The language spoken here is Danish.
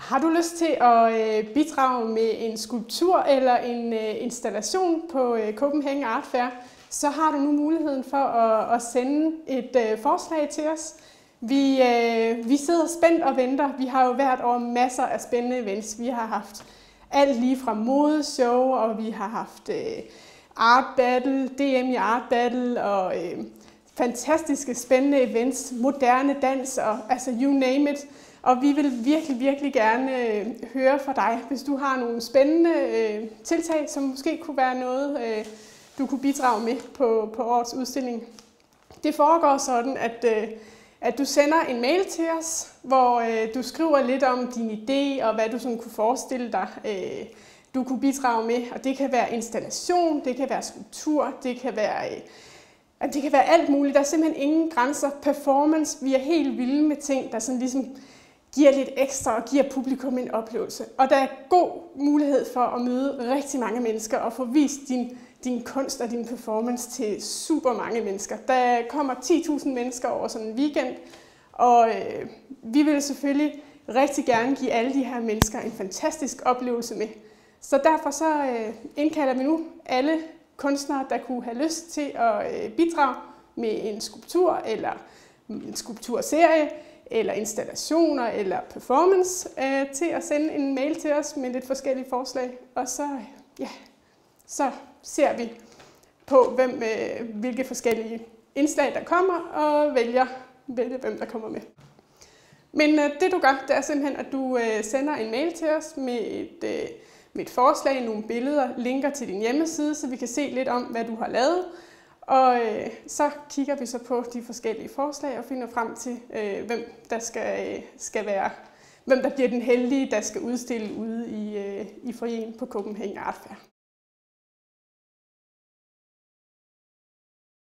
Har du lyst til at bidrage med en skulptur eller en installation på Copenhagen Art Fair, så har du nu muligheden for at sende et forslag til os. Vi sidder spændt og venter. Vi har jo hvert år masser af spændende events. Vi har haft alt lige fra modeshow, og vi har haft art battle, DM i art battle og fantastiske spændende events, moderne dans og altså you name it. Og vi vil virkelig gerne høre fra dig, hvis du har nogle spændende tiltag, som måske kunne være noget, du kunne bidrage med på årets udstilling. Det foregår sådan, at du sender en mail til os, hvor du skriver lidt om din idé og hvad du sådan kunne forestille dig, du kunne bidrage med. Og det kan være installation, det kan være skulptur, det kan være alt muligt. Der er simpelthen ingen grænser. Performance, vi er helt vilde med ting, der sådan ligesom giver lidt ekstra og giver publikum en oplevelse. Og der er god mulighed for at møde rigtig mange mennesker og få vist din kunst og din performance til super mange mennesker. Der kommer 10.000 mennesker over sådan en weekend, og vi vil selvfølgelig rigtig gerne give alle de her mennesker en fantastisk oplevelse med. Så derfor så indkalder vi nu alle kunstnere, der kunne have lyst til at bidrage med en skulptur eller en skulpturserie, eller installationer eller performance, til at sende en mail til os med lidt forskellige forslag. Og så ser vi på, hvilke forskellige indslag der kommer, og vælger, hvem der kommer med. Men det du gør, det er simpelthen, at du sender en mail til os med et forslag, nogle billeder, linker til din hjemmeside, så vi kan se lidt om, hvad du har lavet. Og så kigger vi så på de forskellige forslag og finder frem til, hvem der bliver den heldige, der skal udstille ude i foyeren på Copenhagen Art Fair.